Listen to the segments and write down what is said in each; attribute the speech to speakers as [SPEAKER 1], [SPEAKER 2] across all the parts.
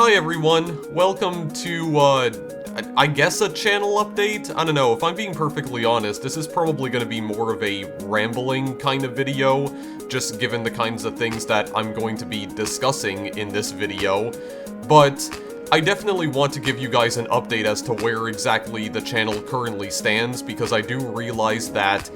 [SPEAKER 1] Hi everyone, welcome to, I guess a channel update? I don't know, if I'm being perfectly honest, this is probably gonna be more of a rambling kind of video, just given the kinds of things that I'm going to be discussing in this video, but I definitely want to give you guys an update as to where exactly the channel currently stands, because I do realize that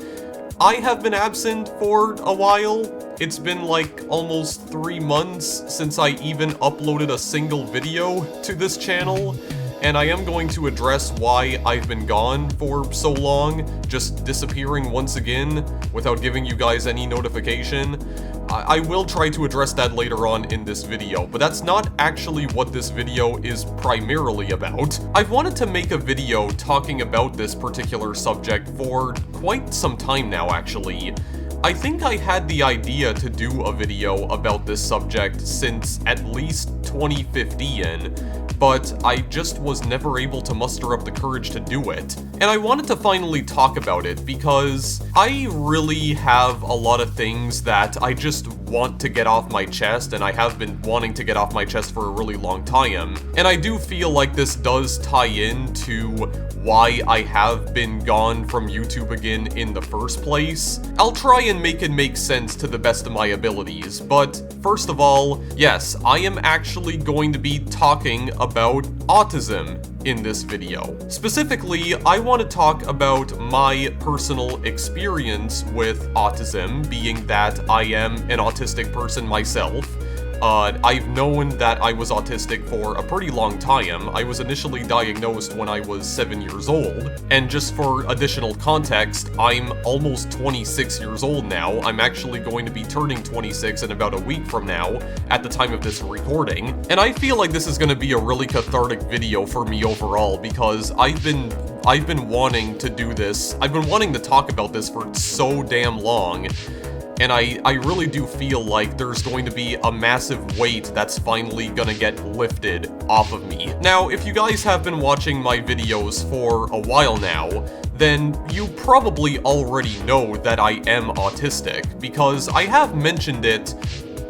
[SPEAKER 1] I have been absent for a while. It's been like almost 3 months since I even uploaded a single video to this channel, and I am going to address why I've been gone for so long, just disappearing once again without giving you guys any notification. I will try to address that later on in this video, but that's not actually what this video is primarily about. I've wanted to make a video talking about this particular subject for quite some time now, actually. I think I had the idea to do a video about this subject since at least 2015, but I just was never able to muster up the courage to do it. And I wanted to finally talk about it because I really have a lot of things that I just want to get off my chest, and I have been wanting to get off my chest for a really long time. And I do feel like this does tie into why I have been gone from YouTube again in the first place. I'll try and make it make sense to the best of my abilities, but first of all, yes, I am actually going to be talking about autism in this video. Specifically, I want to talk about my personal experience with autism, being that I am an autistic person myself. I've known that I was autistic for a pretty long time. I was initially diagnosed when I was 7 years old, and just for additional context, I'm almost 26 years old now. I'm actually going to be turning 26 in about a week from now, at the time of this recording, and I feel like this is going to be a really cathartic video for me overall, because I've been wanting to do this. I've been wanting to talk about this for so damn long. And I really do feel like there's going to be a massive weight that's finally gonna get lifted off of me. Now, if you guys have been watching my videos for a while now, then you probably already know that I am autistic, because I have mentioned it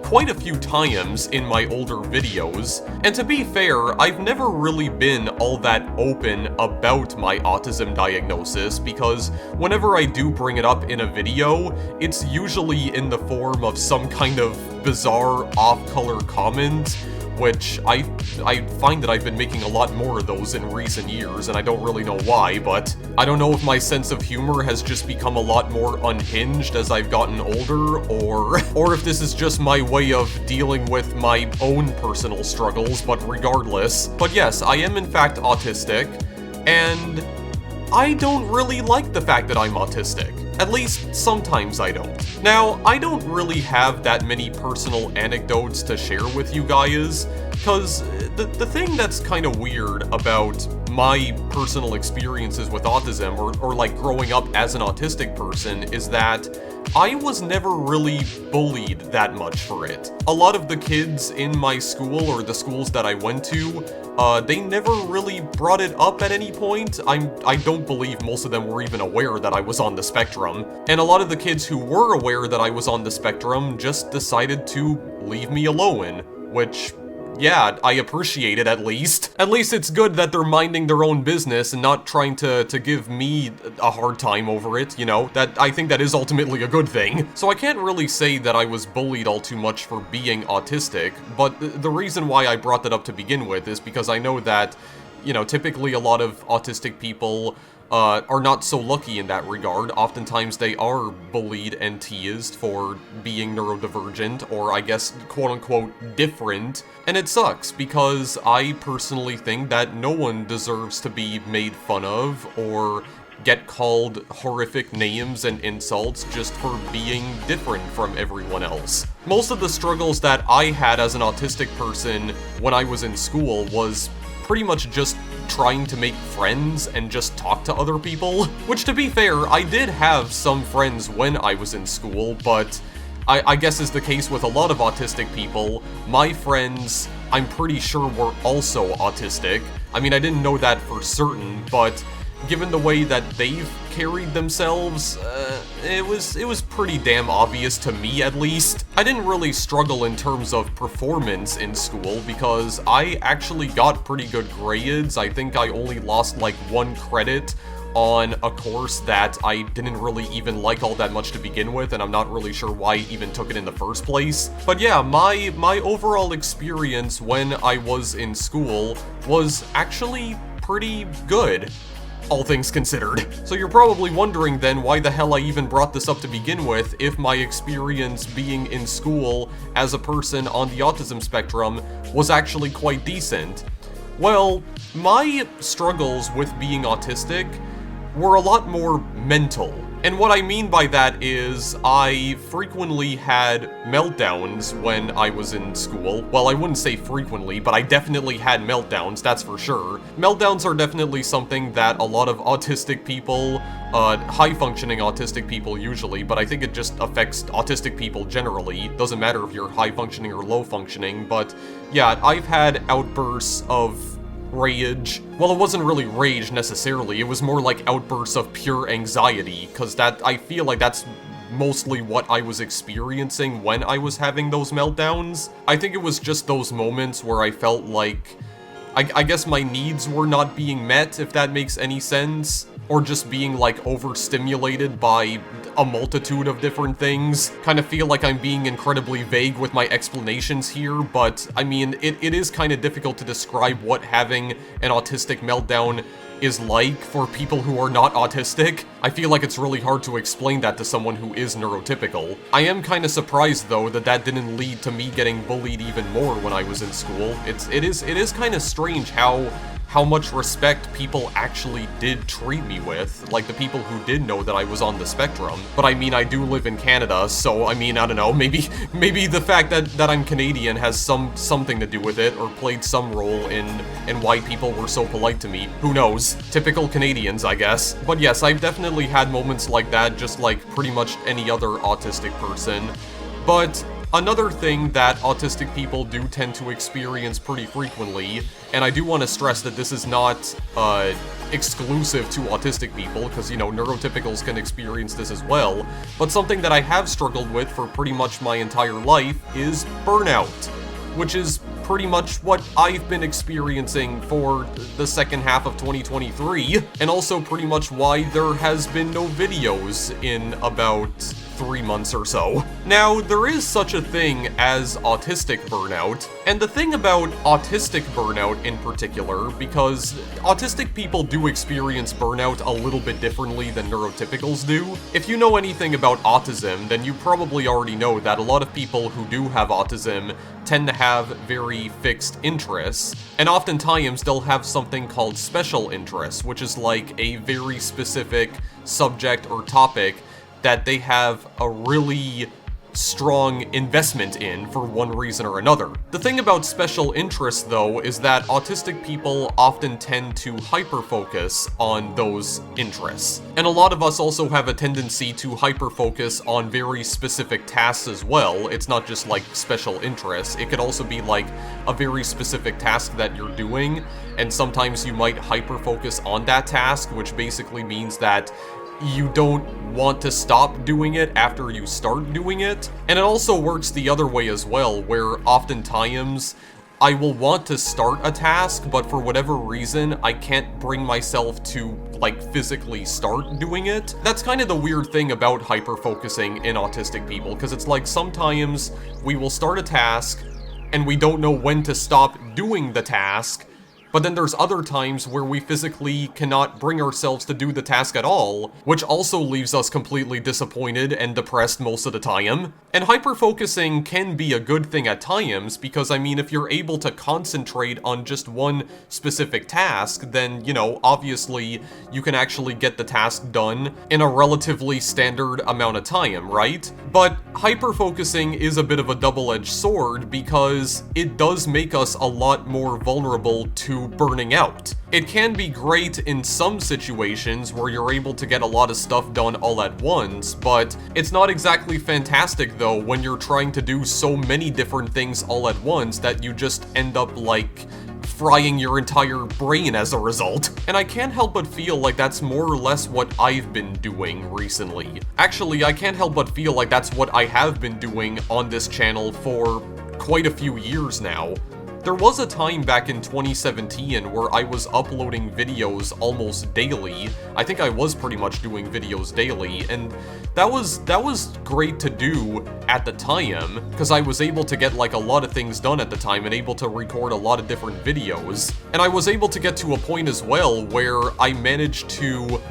[SPEAKER 1] quite a few times in my older videos, and to be fair, I've never really been all that open about my autism diagnosis, because whenever I do bring it up in a video, it's usually in the form of some kind of bizarre off-color comment, which I find that I've been making a lot more of those in recent years, and I don't really know why, but I don't know if my sense of humor has just become a lot more unhinged as I've gotten older, or if this is just my way of dealing with my own personal struggles, but regardless. But yes, I am in fact autistic, and I don't really like the fact that I'm autistic. At least, sometimes I don't. Now, I don't really have that many personal anecdotes to share with you guys, because the thing that's kind of weird about my personal experiences with autism, or like growing up as an autistic person, is that I was never really bullied that much for it. A lot of the kids in my school, or the schools that I went to, they never really brought it up at any point. I don't believe most of them were even aware that I was on the spectrum. And a lot of the kids who were aware that I was on the spectrum just decided to leave me alone, which, yeah, I appreciate it at least. At least it's good that they're minding their own business and not trying to give me a hard time over it, you know? I think that is ultimately a good thing. So I can't really say that I was bullied all too much for being autistic, but the reason why I brought that up to begin with is because I know that, you know, typically a lot of autistic people are not so lucky in that regard. Oftentimes they are bullied and teased for being neurodivergent, or I guess quote-unquote different, and it sucks because I personally think that no one deserves to be made fun of or get called horrific names and insults just for being different from everyone else. Most of the struggles that I had as an autistic person when I was in school was pretty much just trying to make friends and just talk to other people. Which, to be fair, I did have some friends when I was in school, but I guess is the case with a lot of autistic people. My friends, I'm pretty sure, were also autistic. I mean, I didn't know that for certain, but given the way that they've carried themselves, it was pretty damn obvious to me, at least. I didn't really struggle in terms of performance in school because I actually got pretty good grades. I think I only lost like 1 credit on a course that I didn't really even like all that much to begin with, and I'm not really sure why I even took it in the first place. But yeah, my overall experience when I was in school was actually pretty good, all things considered. So you're probably wondering then why the hell I even brought this up to begin with if my experience being in school as a person on the autism spectrum was actually quite decent. Well, my struggles with being autistic were a lot more mental. And what I mean by that is I frequently had meltdowns when I was in school. Well, I wouldn't say frequently, but I definitely had meltdowns, that's for sure. Meltdowns are definitely something that a lot of autistic people, high-functioning autistic people usually, but I think it just affects autistic people generally. Doesn't matter if you're high-functioning or low-functioning, but yeah, I've had outbursts of rage. Well, it wasn't really rage necessarily, it was more like outbursts of pure anxiety, because I feel like that's mostly what I was experiencing when I was having those meltdowns. I think it was just those moments where I felt like, I guess my needs were not being met, if that makes any sense, or just being like overstimulated by a multitude of different things. Kind of feel like I'm being incredibly vague with my explanations here, but I mean, it is kind of difficult to describe what having an autistic meltdown is like for people who are not autistic. I feel like it's really hard to explain that to someone who is neurotypical. I am kind of surprised though that didn't lead to me getting bullied even more when I was in school. It is kind of strange how much respect people actually did treat me with, like the people who did know that I was on the spectrum. But I mean, I do live in Canada, so I mean, I don't know, maybe the fact that I'm Canadian has something to do with it, or played some role in why people were so polite to me. Who knows? Typical Canadians, I guess. But yes, I've definitely had moments like that, just like pretty much any other autistic person. But another thing that autistic people do tend to experience pretty frequently, and I do want to stress that this is not exclusive to autistic people, because, you know, neurotypicals can experience this as well, but something that I have struggled with for pretty much my entire life is burnout, which is pretty much what I've been experiencing for the second half of 2023, and also pretty much why there has been no videos in about 3 months or so. Now, there is such a thing as autistic burnout, and the thing about autistic burnout in particular, because autistic people do experience burnout a little bit differently than neurotypicals do. If you know anything about autism, then you probably already know that a lot of people who do have autism tend to have very fixed interests, and oftentimes they'll have something called special interests, which is like a very specific subject or topic that they have a really strong investment in for one reason or another. The thing about special interests, though, is that autistic people often tend to hyper-focus on those interests. And a lot of us also have a tendency to hyper-focus on very specific tasks as well. It's not just like special interests. It could also be like a very specific task that you're doing, and sometimes you might hyper-focus on that task, which basically means that you don't want to stop doing it after you start doing it. And it also works the other way as well, where oftentimes I will want to start a task, but for whatever reason, I can't bring myself to, like, physically start doing it. That's kind of the weird thing about hyper-focusing in autistic people, because it's like sometimes we will start a task, and we don't know when to stop doing the task, but then there's other times where we physically cannot bring ourselves to do the task at all, which also leaves us completely disappointed and depressed most of the time. And hyper-focusing can be a good thing at times, because I mean, if you're able to concentrate on just one specific task, then, you know, obviously you can actually get the task done in a relatively standard amount of time, right? But hyper-focusing is a bit of a double-edged sword, because it does make us a lot more vulnerable to burning out. It can be great in some situations where you're able to get a lot of stuff done all at once, but it's not exactly fantastic though when you're trying to do so many different things all at once that you just end up like frying your entire brain as a result. And I can't help but feel like that's more or less what I've been doing recently. Actually, I can't help but feel like that's what I have been doing on this channel for quite a few years now. There was a time back in 2017 where I was uploading videos almost daily. I think I was pretty much doing videos daily, and that was great to do at the time, because I was able to get like a lot of things done at the time and able to record a lot of different videos. And I was able to get to a point as well where I managed to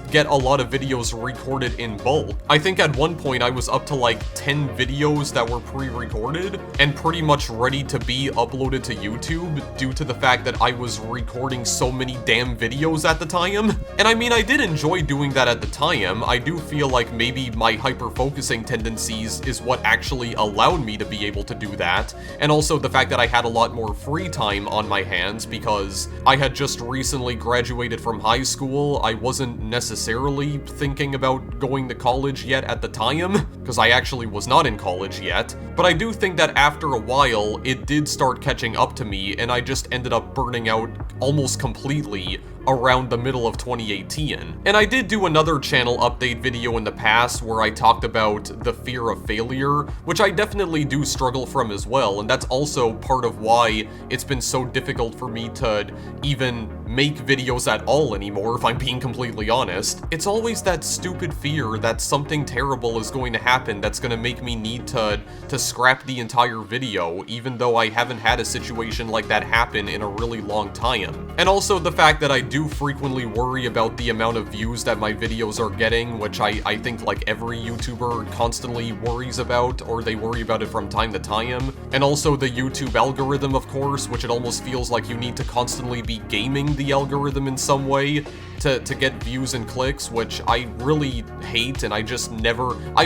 [SPEAKER 1] get a lot of videos recorded in bulk. I think at one point I was up to like 10 videos that were pre-recorded and pretty much ready to be uploaded to YouTube due to the fact that I was recording so many damn videos at the time. And I mean, I did enjoy doing that at the time. I do feel like maybe my hyper-focusing tendencies is what actually allowed me to be able to do that, and also the fact that I had a lot more free time on my hands because I had just recently graduated from high school. I wasn't necessarily thinking about going to college yet at the time, because I actually was not in college yet, but I do think that after a while, it did start catching up to me, and I just ended up burning out almost completely around the middle of 2018. And I did do another channel update video in the past where I talked about the fear of failure, which I definitely do struggle from as well, and that's also part of why it's been so difficult for me to even make videos at all anymore, if I'm being completely honest. It's always that stupid fear that something terrible is going to happen that's going to make me need to scrap the entire video, even though I haven't had a situation like that happen in a really long time. And also the fact that I do frequently worry about the amount of views that my videos are getting, which I think like every YouTuber constantly worries about, or they worry about it from time to time. And also the YouTube algorithm, of course, which it almost feels like you need to constantly be gaming the algorithm in some way to get views and clicks, which I really hate, and I've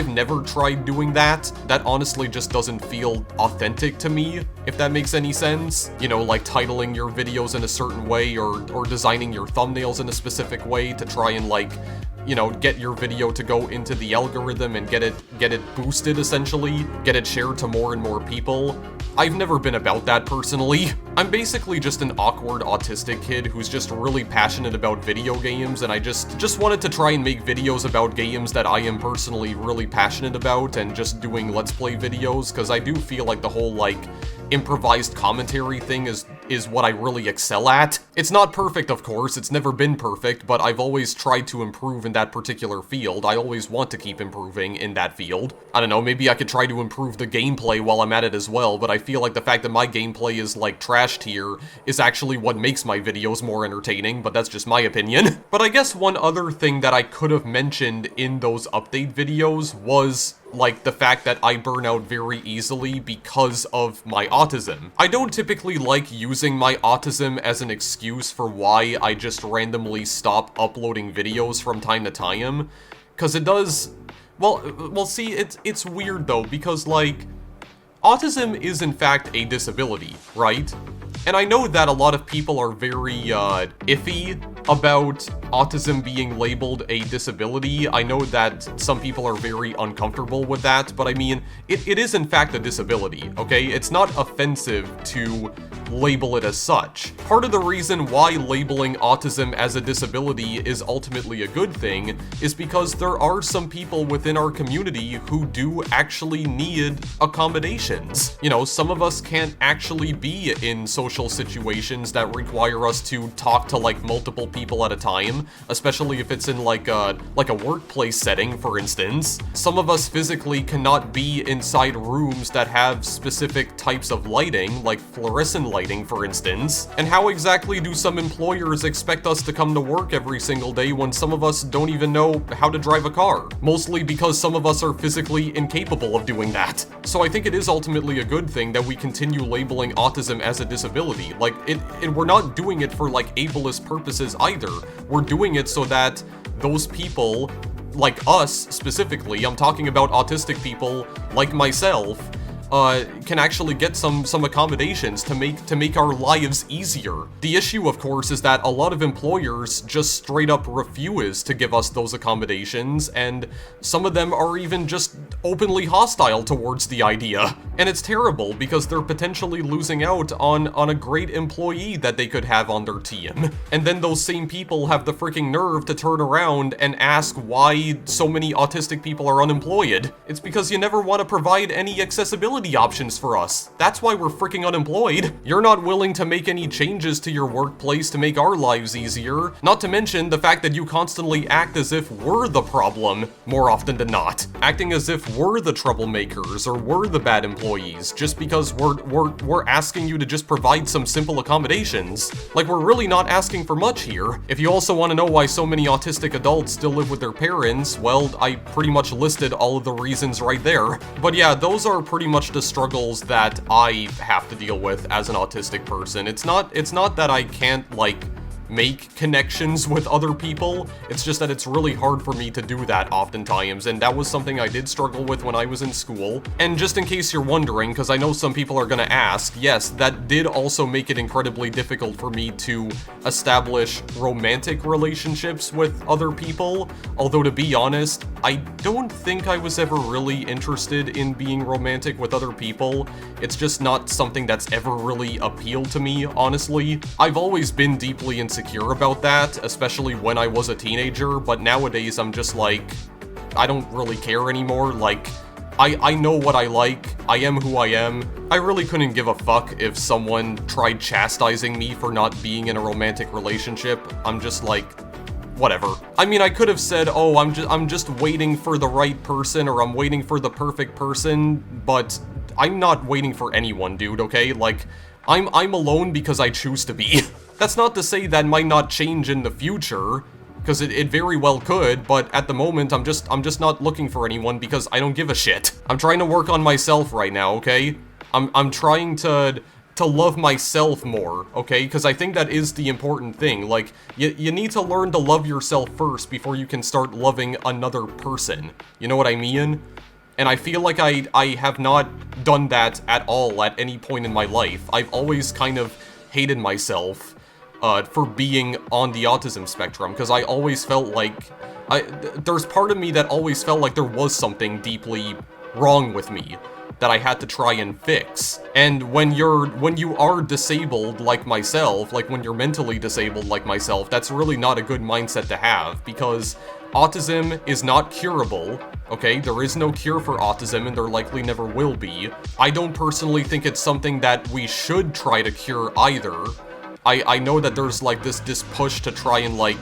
[SPEAKER 1] never tried doing that. That honestly just doesn't feel authentic to me, if that makes any sense. You know, like titling your videos in a certain way, or designing your thumbnails in a specific way to try and like, you know, get your video to go into the algorithm and get it boosted, essentially, get it shared to more and more people. I've never been about that personally. I'm basically just an awkward autistic kid who's just really passionate about video games, and I just wanted to try and make videos about games that I am personally really passionate about, and just doing Let's Play videos, because I do feel like the whole, like, improvised commentary thing is what I really excel at. It's not perfect, of course, it's never been perfect, but I've always tried to improve in that particular field. I always want to keep improving in that field. I don't know, maybe I could try to improve the gameplay while I'm at it as well, but I feel like the fact that my gameplay is, like, trash tier is actually what makes my videos more entertaining, but that's just my opinion. But I guess one other thing that I could have mentioned in those update videos was, like, the fact that I burn out very easily because of my autism. I don't typically like using my autism as an excuse for why I just randomly stop uploading videos from time to time, because it does... Well, see, it's weird though, because, like, autism is in fact a disability, right? And I know that a lot of people are very, iffy about autism being labeled a disability. I know that some people are very uncomfortable with that, but I mean, it is in fact a disability, okay? It's not offensive to label it as such. Part of the reason why labeling autism as a disability is ultimately a good thing is because there are some people within our community who do actually need accommodations. You know, some of us can't actually be in social situations that require us to talk to, like, multiple people at a time, especially if it's in like a workplace setting, for instance. Some of us physically cannot be inside rooms that have specific types of lighting, like fluorescent lighting, for instance. And how exactly do some employers expect us to come to work every single day when some of us don't even know how to drive a car? Mostly because some of us are physically incapable of doing that. So I think it is ultimately a good thing that we continue labeling autism as a disability. Like, we're not doing it for, like, ableist purposes either. We're doing it so that those people, like us specifically, I'm talking about autistic people like myself, can actually get some accommodations to make our lives easier. The issue, of course, is that a lot of employers just straight up refuse to give us those accommodations, and some of them are even just openly hostile towards the idea. And it's terrible because they're potentially losing out on a great employee that they could have on their team. And then those same people have the freaking nerve to turn around and ask why so many autistic people are unemployed. It's because you never want to provide any accessibility options for us. That's why we're freaking unemployed. You're not willing to make any changes to your workplace to make our lives easier. Not to mention the fact that you constantly act as if we're the problem more often than not. Acting as if we're the troublemakers or we're the bad employees just because we're asking you to just provide some simple accommodations. Like, we're really not asking for much here. If you also want to know why so many autistic adults still live with their parents, well, I pretty much listed all of the reasons right there. But yeah, those are pretty much the struggles that I have to deal with as an autistic person. It's not that I can't, like, make connections with other people. It's just that it's really hard for me to do that oftentimes, and that was something I did struggle with when I was in school. And just in case you're wondering, because I know some people are gonna ask, yes, that did also make it incredibly difficult for me to establish romantic relationships with other people. Although, to be honest, I don't think I was ever really interested in being romantic with other people. It's just not something that's ever really appealed to me, honestly. I've always been deeply insecure about that, especially when I was a teenager, but nowadays I'm just like, I don't really care anymore. Like, I know what I like, I am who I am. I really couldn't give a fuck if someone tried chastising me for not being in a romantic relationship. I'm just like, whatever. I mean, I could have said, oh, I'm just waiting for the right person, or I'm waiting for the perfect person, but I'm not waiting for anyone, dude, okay? Like, I'm alone because I choose to be. That's not to say that might not change in the future, because it very well could, but at the moment, I'm just not looking for anyone because I don't give a shit. I'm trying to work on myself right now, okay? I'm trying to love myself more, okay? Because I think that is the important thing. Like, you need to learn to love yourself first before you can start loving another person. You know what I mean? And I feel like I have not done that at all at any point in my life. I've always kind of hated myself for being on the autism spectrum, because I always felt like there's part of me that always felt like there was something deeply wrong with me that I had to try and fix. And when you are disabled like myself, like when you're mentally disabled like myself, that's really not a good mindset to have, because autism is not curable, okay? There is no cure for autism, and there likely never will be. I don't personally think it's something that we should try to cure either. I know that there's like this push to try and like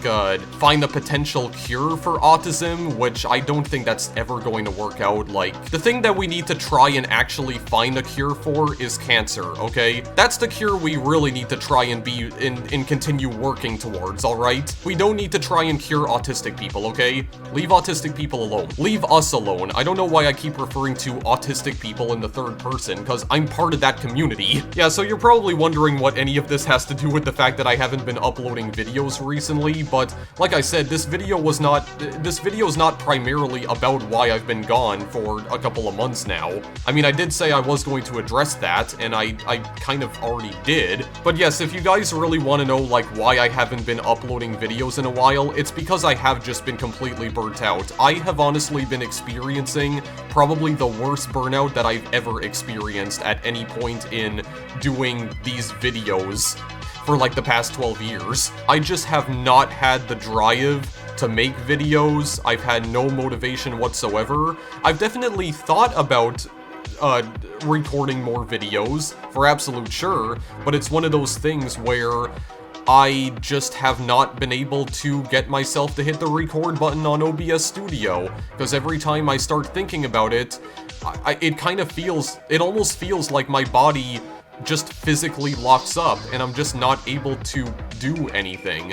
[SPEAKER 1] find a potential cure for autism, which I don't think that's ever going to work out. Like, the thing that we need to try and actually find a cure for is cancer, okay? That's the cure we really need to try and continue working towards, alright? We don't need to try and cure autistic people, okay? Leave autistic people alone. Leave us alone. I don't know why I keep referring to autistic people in the third person, because I'm part of that community. Yeah, so you're probably wondering what any of this has to do with the fact that I haven't been uploading videos recently, but like I said, this video is not primarily about why I've been gone for a couple of months now. I mean, I did say I was going to address that, and I kind of already did, but yes, if you guys really want to know like why I haven't been uploading videos in a while, it's because I have just been completely burnt out. I have honestly been experiencing probably the worst burnout that I've ever experienced at any point in doing these videos for like the past 12 years. I just have not had the drive to make videos. I've had no motivation whatsoever. I've definitely thought about recording more videos, for absolute sure, but it's one of those things where I just have not been able to get myself to hit the record button on OBS Studio, because every time I start thinking about it, it almost feels like my body just physically locks up, and I'm just not able to do anything.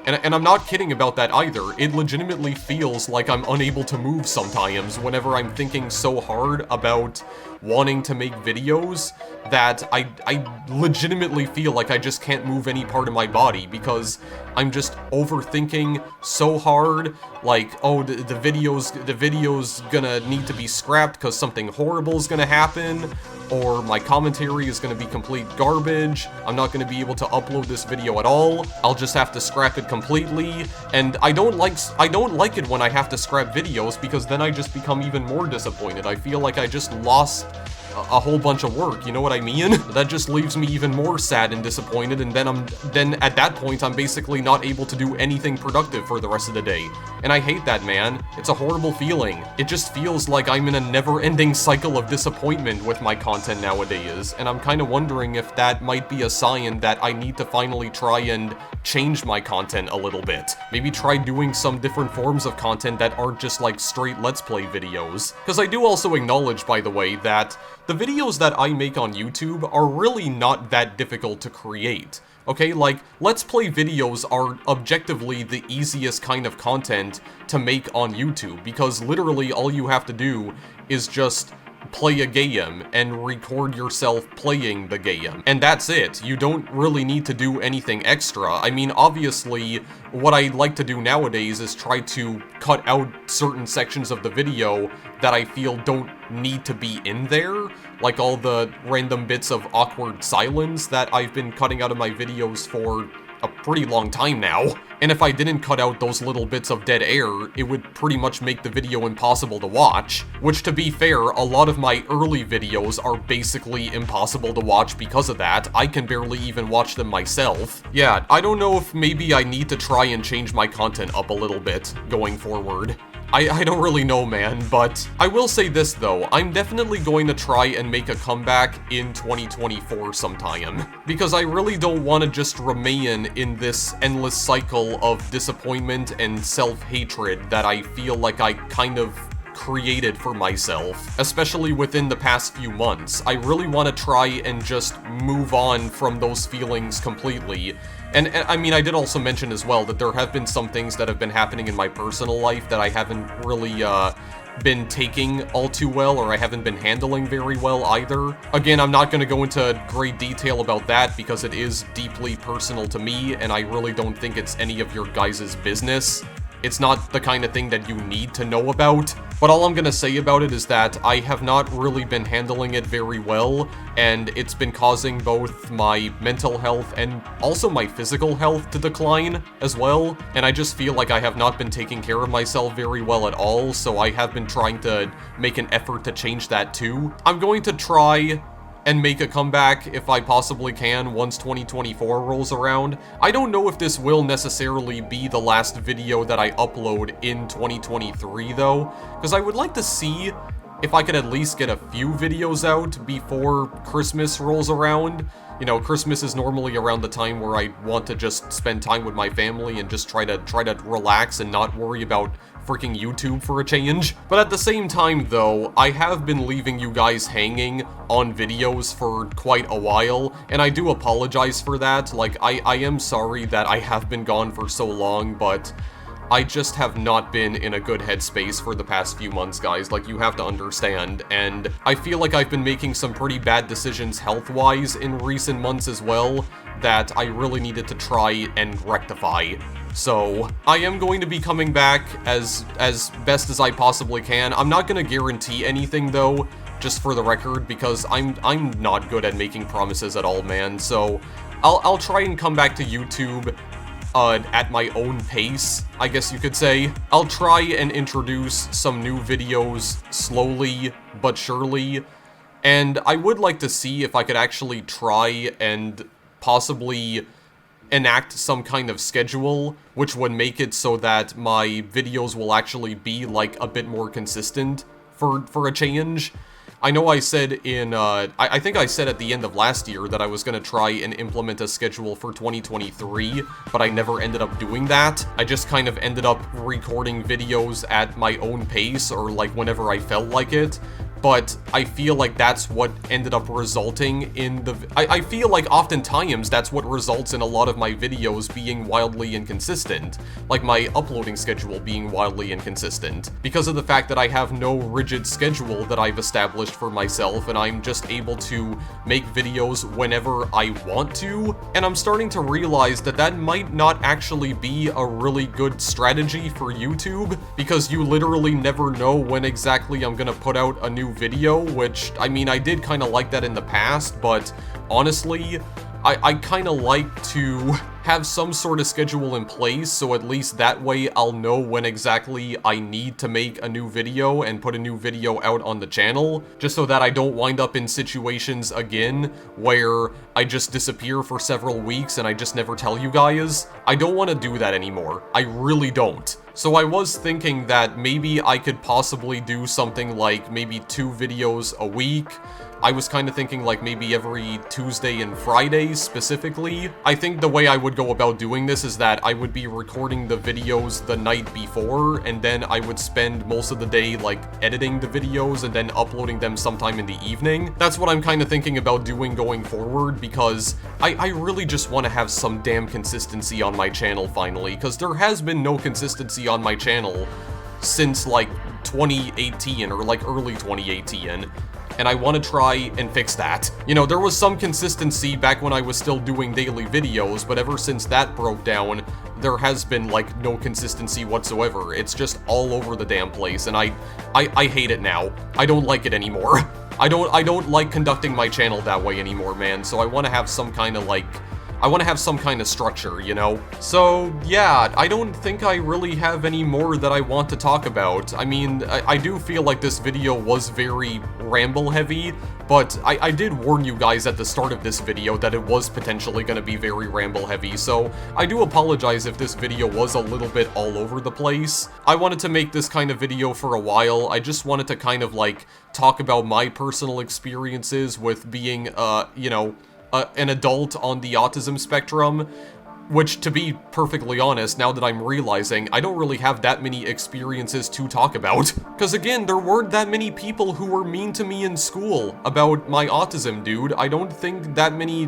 [SPEAKER 1] And I'm not kidding about that either. It legitimately feels like I'm unable to move sometimes whenever I'm thinking so hard about wanting to make videos that I legitimately feel like I just can't move any part of my body because I'm just overthinking so hard, like, oh, the video's gonna need to be scrapped because something horrible is gonna happen, or my commentary is going to be complete garbage, I'm not going to be able to upload this video at all, I'll just have to scrap it completely, and I don't like it when I have to scrap videos, because then I just become even more disappointed. I feel like I just lost a whole bunch of work, you know what I mean? That just leaves me even more sad and disappointed, and then at that point I'm basically not able to do anything productive for the rest of the day. And I hate that, man. It's a horrible feeling. It just feels like I'm in a never-ending cycle of disappointment with my content nowadays, and I'm kind of wondering if that might be a sign that I need to finally try and change my content a little bit. Maybe try doing some different forms of content that aren't just like straight Let's Play videos. Because I do also acknowledge, by the way, that the videos that I make on YouTube are really not that difficult to create. Okay, like, Let's Play videos are objectively the easiest kind of content to make on YouTube, because literally all you have to do is just play a game and record yourself playing the game. And that's it. You don't really need to do anything extra. I mean, obviously, what I like to do nowadays is try to cut out certain sections of the video that I feel don't need to be in there, like all the random bits of awkward silence that I've been cutting out of my videos for a pretty long time now. And if I didn't cut out those little bits of dead air, it would pretty much make the video impossible to watch. Which, to be fair, a lot of my early videos are basically impossible to watch because of that. I can barely even watch them myself. Yeah, I don't know if maybe I need to try and change my content up a little bit going forward. I don't really know, man, but I will say this, though. I'm definitely going to try and make a comeback in 2024 sometime, because I really don't want to just remain in this endless cycle of disappointment and self-hatred that I feel like I kind of created for myself, especially within the past few months. I really want to try and just move on from those feelings completely. And I mean, I did also mention as well that there have been some things that have been happening in my personal life that I haven't really, been taking all too well, or I haven't been handling very well either. Again, I'm not going to go into great detail about that because it is deeply personal to me, and I really don't think it's any of your guys' business. It's not the kind of thing that you need to know about, but all I'm gonna say about it is that I have not really been handling it very well, and it's been causing both my mental health and also my physical health to decline as well, and I just feel like I have not been taking care of myself very well at all, so I have been trying to make an effort to change that too. I'm going to try and make a comeback if I possibly can once 2024 rolls around. I don't know if this will necessarily be the last video that I upload in 2023 though, because I would like to see if I could at least get a few videos out before Christmas rolls around. You know, Christmas is normally around the time where I want to just spend time with my family and just try to relax and not worry about freaking YouTube for a change. But at the same time though, I have been leaving you guys hanging on videos for quite a while, and I do apologize for that. Like, I am sorry that I have been gone for so long, but I just have not been in a good headspace for the past few months, guys. Like, you have to understand, and I feel like I've been making some pretty bad decisions health-wise in recent months as well that I really needed to try and rectify. So, I am going to be coming back as best as I possibly can. I'm not going to guarantee anything, though, just for the record, because I'm not good at making promises at all, man. So, I'll try and come back to YouTube at my own pace, I guess you could say. I'll try and introduce some new videos slowly but surely, and I would like to see if I could actually try and possibly enact some kind of schedule, which would make it so that my videos will actually be, like, a bit more consistent for a change. I know I said in, I think I said at the end of last year that I was gonna try and implement a schedule for 2023, but I never ended up doing that. I just kind of ended up recording videos at my own pace, or like whenever I felt like it. But I feel like that's what ended up resulting in the... I feel like oftentimes that's what results in a lot of my videos being wildly inconsistent. Like my uploading schedule being wildly inconsistent. Because of the fact that I have no rigid schedule that I've established for myself, and I'm just able to make videos whenever I want to. And I'm starting to realize that that might not actually be a really good strategy for YouTube, because you literally never know when exactly I'm gonna put out a new new video, which, I mean, I did kind of like that in the past, but honestly, I kind of like to have some sort of schedule in place, so at least that way I'll know when exactly I need to make a new video and put a new video out on the channel, just so that I don't wind up in situations again where I just disappear for several weeks and I just never tell you guys. I don't want to do that anymore. I really don't. So I was thinking that maybe I could possibly do something like maybe 2 videos a week. I was kind of thinking like maybe every Tuesday and Friday specifically. I think the way I would go about doing this is that I would be recording the videos the night before, and then I would spend most of the day like editing the videos and then uploading them sometime in the evening. That's what I'm kind of thinking about doing going forward, because I really just want to have some damn consistency on my channel finally, because there has been no consistency on my channel since like 2018 or like early 2018. And I want to try and fix that. You know, there was some consistency back when I was still doing daily videos, but ever since that broke down, there has been, like, no consistency whatsoever. It's just all over the damn place, and I hate it now. I don't like it anymore. I don't like conducting my channel that way anymore, man, so I want to have some kind of, like, I want to have some kind of structure, you know? So, yeah, I don't think I really have any more that I want to talk about. I mean, I do feel like this video was very ramble-heavy, but I did warn you guys at the start of this video that it was potentially going to be very ramble-heavy, so I do apologize if this video was a little bit all over the place. I wanted to make this kind of video for a while. I just wanted to kind of, like, talk about my personal experiences with being, you know, an adult on the autism spectrum, which, to be perfectly honest, now that I'm realizing, I don't really have that many experiences to talk about. Because again, there weren't that many people who were mean to me in school about my autism, dude. I don't think that many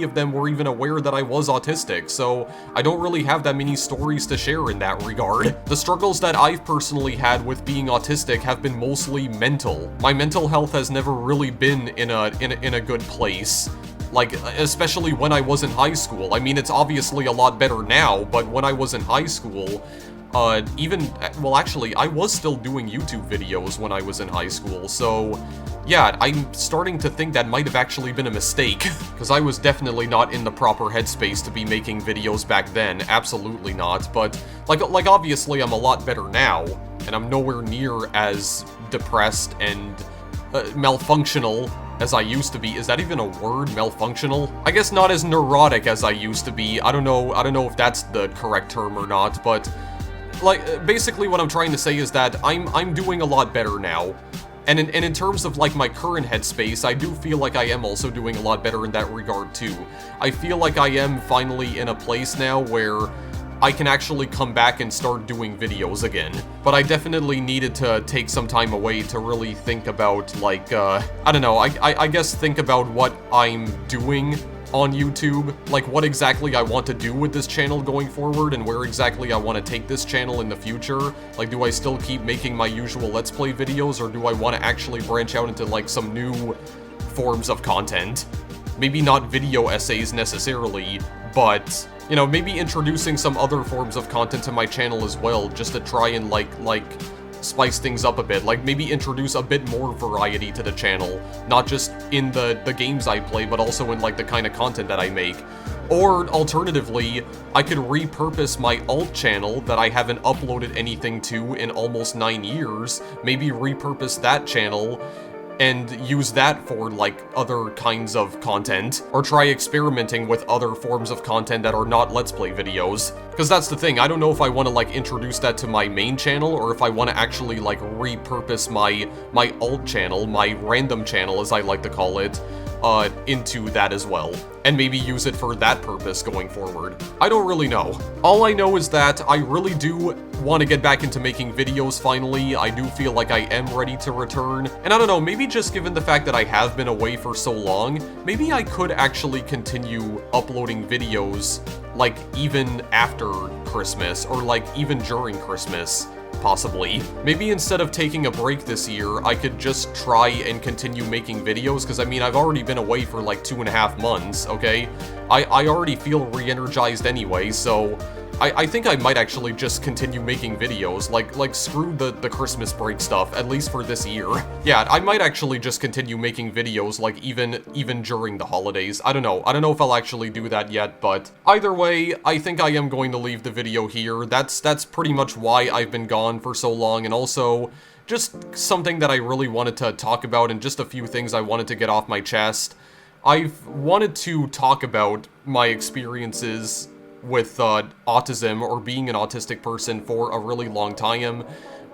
[SPEAKER 1] of them were even aware that I was autistic, so I don't really have that many stories to share in that regard. The struggles that I've personally had with being autistic have been mostly mental. My mental health has never really been in a good place. Like, especially when I was in high school. I mean, it's obviously a lot better now, but when I was in high school, well, actually, I was still doing YouTube videos when I was in high school, so, yeah, I'm starting to think that might have actually been a mistake, because I was definitely not in the proper headspace to be making videos back then, absolutely not, but, like obviously I'm a lot better now, and I'm nowhere near as depressed and malfunctional as I used to be. Is that even a word, malfunctional? I guess not as neurotic as I used to be. I don't know if that's the correct term or not, but like basically what I'm trying to say is that I'm doing a lot better now. And in terms of like my current headspace, I do feel like I am also doing a lot better in that regard too. I feel like I am finally in a place now where I can actually come back and start doing videos again. But I definitely needed to take some time away to really think about, like, I don't know, I guess think about what I'm doing on YouTube, like what exactly I want to do with this channel going forward, and where exactly I want to take this channel in the future. Like, do I still keep making my usual Let's Play videos, or do I want to actually branch out into, like, some new forms of content? Maybe not video essays necessarily, but you know, maybe introducing some other forms of content to my channel as well, just to try and like spice things up a bit. Like maybe introduce a bit more variety to the channel, not just in the games I play, but also in like the kind of content that I make. Or alternatively, I could repurpose my alt channel that I haven't uploaded anything to in almost 9 years, maybe repurpose that channel and use that for, like, other kinds of content, or try experimenting with other forms of content that are not Let's Play videos. Because that's the thing, I don't know if I want to, like, introduce that to my main channel, or if I want to actually, like, repurpose my alt channel, my random channel, as I like to call it, into that as well, and maybe use it for that purpose going forward. I don't really know. All I know is that I really do want to get back into making videos finally. I do feel like I am ready to return, and I don't know, maybe just given the fact that I have been away for so long, maybe I could actually continue uploading videos, like, even after Christmas, or like, even during Christmas. Possibly. Maybe instead of taking a break this year, I could just try and continue making videos, because I mean, I've already been away for like 2.5 months, okay? I already feel re-energized anyway, so I think I might actually just continue making videos, like screw the Christmas break stuff, at least for this year. Yeah, I might actually just continue making videos, like, even during the holidays. I don't know if I'll actually do that yet, but either way, I think I am going to leave the video here. That's pretty much why I've been gone for so long, and also just something that I really wanted to talk about, and just a few things I wanted to get off my chest. I've wanted to talk about my experiences with autism, or being an autistic person, for a really long time.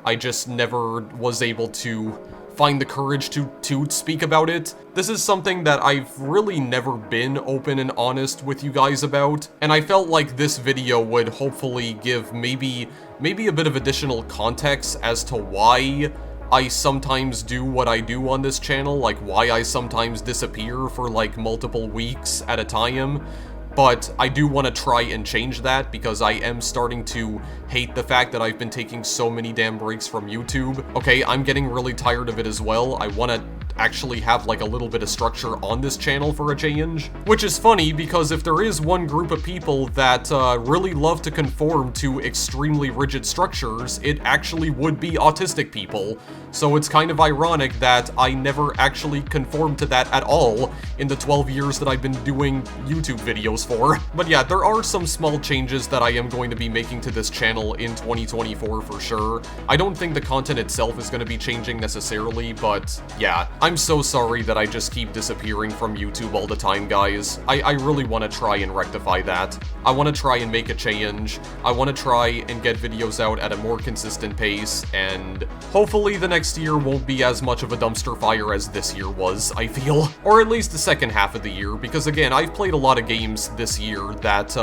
[SPEAKER 1] I just never was able to find the courage to speak about it. This is something that I've really never been open and honest with you guys about, and I felt like this video would hopefully give maybe a bit of additional context as to why I sometimes do what I do on this channel, like why I sometimes disappear for like multiple weeks at a time. But I do want to try and change that, because I am starting to hate the fact that I've been taking so many damn breaks from YouTube. Okay, I'm getting really tired of it as well. I want to actually have like a little bit of structure on this channel for a change. Which is funny, because if there is one group of people that really love to conform to extremely rigid structures, it actually would be autistic people. So it's kind of ironic that I never actually conformed to that at all in the 12 years that I've been doing YouTube videos for. But yeah, there are some small changes that I am going to be making to this channel in 2024 for sure. I don't think the content itself is going to be changing necessarily, but yeah, I'm so sorry that I just keep disappearing from YouTube all the time, guys. I really want to try and rectify that. I want to try and make a change. I want to try and get videos out at a more consistent pace, and hopefully the next year won't be as much of a dumpster fire as this year was, I feel. Or at least the second half of the year, because again, I've played a lot of games this year that,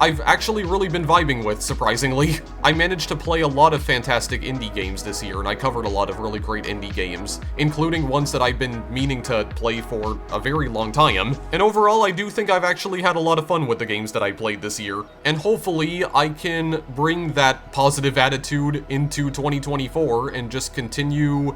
[SPEAKER 1] I've actually really been vibing with, surprisingly. I managed to play a lot of fantastic indie games this year, and I covered a lot of really great indie games, including ones that I've been meaning to play for a very long time. And overall, I do think I've actually had a lot of fun with the games that I played this year. And hopefully, I can bring that positive attitude into 2024 and just continue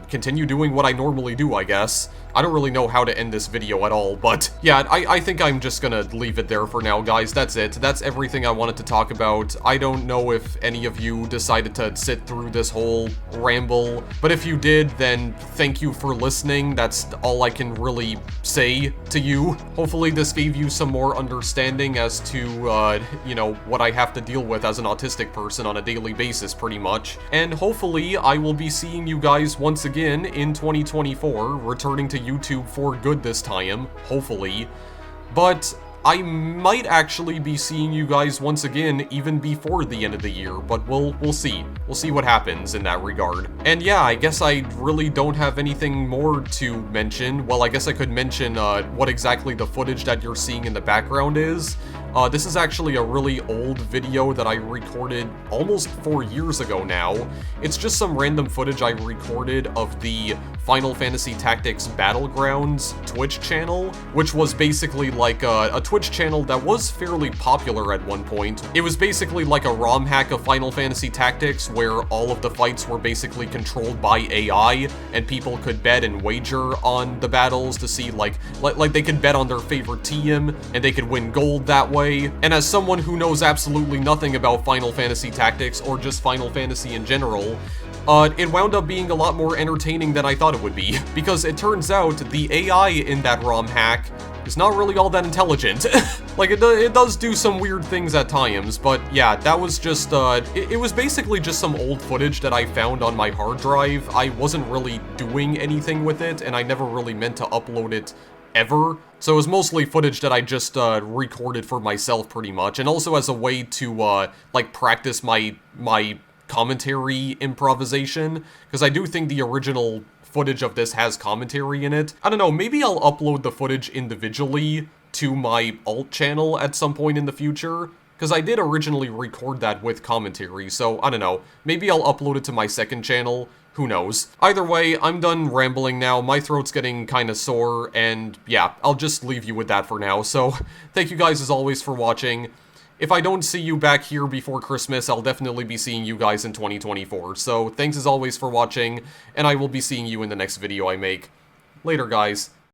[SPEAKER 1] doing what I normally do, I guess. I don't really know how to end this video at all, but yeah, I think I'm just gonna leave it there for now, guys. That's it. That's everything I wanted to talk about. I don't know if any of you decided to sit through this whole ramble, but if you did, then thank you for listening. That's all I can really say to you. Hopefully this gave you some more understanding as to, you know, what I have to deal with as an autistic person on a daily basis, pretty much. And hopefully I will be seeing you guys once again in 2024, returning to YouTube for good this time, hopefully. But I might actually be seeing you guys once again even before the end of the year, but we'll see. We'll see what happens in that regard. And yeah, I guess I really don't have anything more to mention. Well, I guess I could mention what exactly the footage that you're seeing in the background is. This is actually a really old video that I recorded almost 4 years ago now. It's just some random footage I recorded of the Final Fantasy Tactics Battlegrounds Twitch channel, which was basically like a Twitch channel that was fairly popular at one point. It was basically like a ROM hack of Final Fantasy Tactics, where all of the fights were basically controlled by AI, and people could bet and wager on the battles to see like they could bet on their favorite team, and they could win gold that way. And as someone who knows absolutely nothing about Final Fantasy Tactics, or just Final Fantasy in general, it wound up being a lot more entertaining than I thought it would be, because it turns out the AI in that ROM hack is not really all that intelligent. Like, it does do some weird things at times, but yeah, that was just, it was basically just some old footage that I found on my hard drive. I wasn't really doing anything with it, and I never really meant to upload it ever. So it was mostly footage that I just recorded for myself, pretty much, and also as a way to like practice my commentary improvisation, because I do think the original footage of this has commentary in it. I don't know, maybe I'll upload the footage individually to my alt channel at some point in the future, because I did originally record that with commentary, so I don't know, maybe I'll upload it to my second channel. Who knows? Either way, I'm done rambling now, my throat's getting kinda sore, and yeah, I'll just leave you with that for now. So, thank you guys as always for watching. If I don't see you back here before Christmas, I'll definitely be seeing you guys in 2024. So, thanks as always for watching, and I will be seeing you in the next video I make. Later, guys.